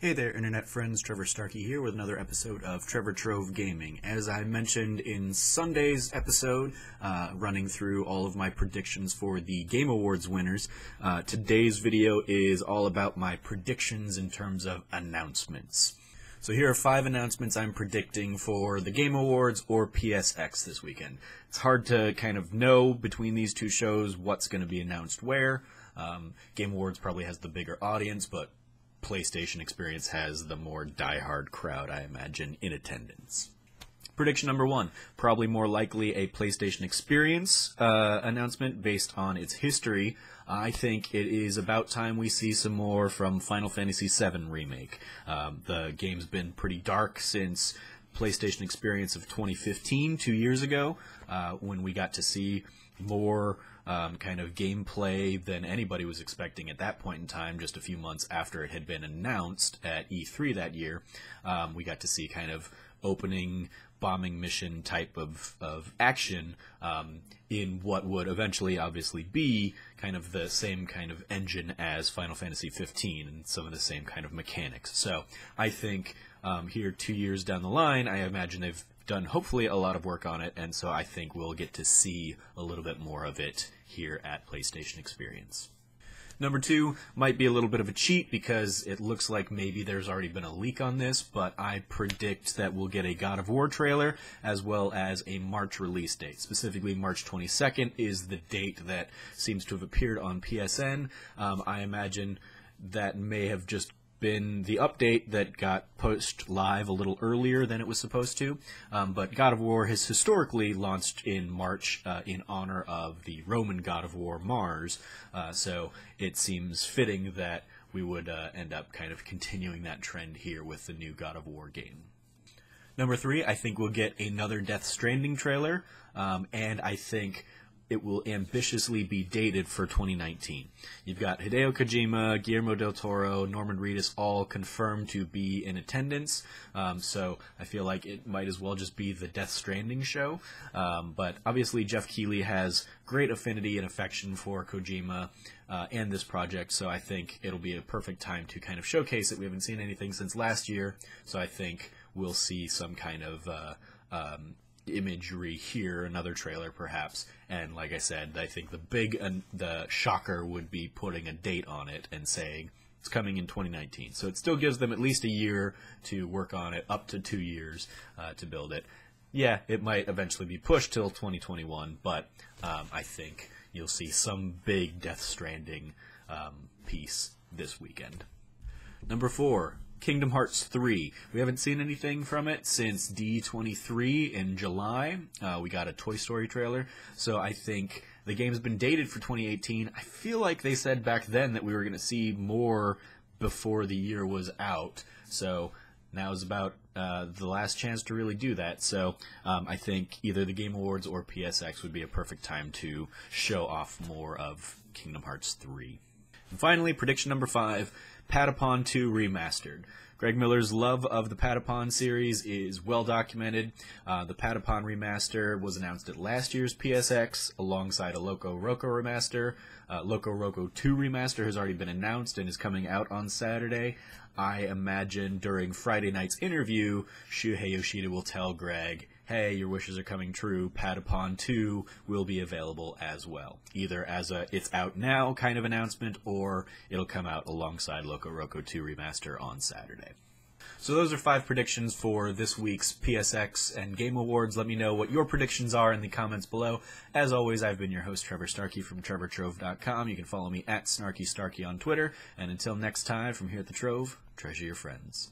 Hey there, internet friends. Trevor Starkey here with another episode of Trevor Trove Gaming. As I mentioned in Sunday's episode, running through all of my predictions for the Game Awards winners, today's video is all about my predictions in terms of announcements. So here are 5 announcements I'm predicting for the Game Awards or PSX this weekend. It's hard to kind of know between these two shows what's going to be announced where. Game Awards probably has the bigger audience, but PlayStation Experience has the more diehard crowd, I imagine, in attendance. Prediction number 1, probably more likely a PlayStation Experience announcement based on its history. I think it is about time we see some more from Final Fantasy VII Remake. The game's been pretty dark since PlayStation Experience of 2015, 2 years ago, when we got to see more kind of gameplay than anybody was expecting at that point in time, just a few months after it had been announced at E3 that year. We got to see kind of opening bombing mission type of action in what would eventually obviously be kind of the same kind of engine as Final Fantasy 15 and some of the same kind of mechanics. So I think here 2 years down the line, I imagine they've done hopefully a lot of work on it, and so I think we'll get to see a little bit more of it here at PlayStation Experience. Number 2 might be a little bit of a cheat because it looks like maybe there's already been a leak on this, but I predict that we'll get a God of War trailer as well as a March release date. Specifically, March 22nd is the date that seems to have appeared on PSN. I imagine that may have just been the update that got pushed live a little earlier than it was supposed to, but God of War has historically launched in March in honor of the Roman God of War, Mars, so it seems fitting that we would end up kind of continuing that trend here with the new God of War game. Number 3, I think we'll get another Death Stranding trailer, and I think it will ambitiously be dated for 2019. You've got Hideo Kojima, Guillermo del Toro, Norman Reedus all confirmed to be in attendance, so I feel like it might as well just be the Death Stranding show. But obviously Jeff Keighley has great affinity and affection for Kojima and this project, so I think it'll be a perfect time to kind of showcase it. We haven't seen anything since last year, so I think we'll see some kind of imagery here, another trailer perhaps, and like I said, I think the shocker would be putting a date on it and saying it's coming in 2019. So it still gives them at least a year to work on it, up to 2 years to build it. Yeah, it might eventually be pushed till 2021, but I think you'll see some big Death Stranding piece this weekend. Number 4, Kingdom Hearts 3. We haven't seen anything from it since D23 in July. We got a Toy Story trailer, so I think the game's been dated for 2018. I feel like they said back then that we were going to see more before the year was out, so now is about the last chance to really do that. So I think either the Game Awards or PSX would be a perfect time to show off more of Kingdom Hearts 3. And finally, prediction number 5, Patapon 2 Remastered. Greg Miller's love of the Patapon series is well documented. The Patapon Remaster was announced at last year's PSX alongside a Loco Roco Remaster. Loco Roco 2 Remaster has already been announced and is coming out on Saturday. I imagine during Friday night's interview, Shuhei Yoshida will tell Greg, hey, your wishes are coming true, Patapon 2 will be available as well. Either as a it's out now kind of announcement, or it'll come out alongside Loco Roco 2 Remaster on Saturday. So those are 5 predictions for this week's PSX and Game Awards. Let me know what your predictions are in the comments below. As always, I've been your host, Trevor Starkey from TrevorTrove.com. You can follow me at SnarkyStarkey on Twitter. And until next time, from here at the Trove, treasure your friends.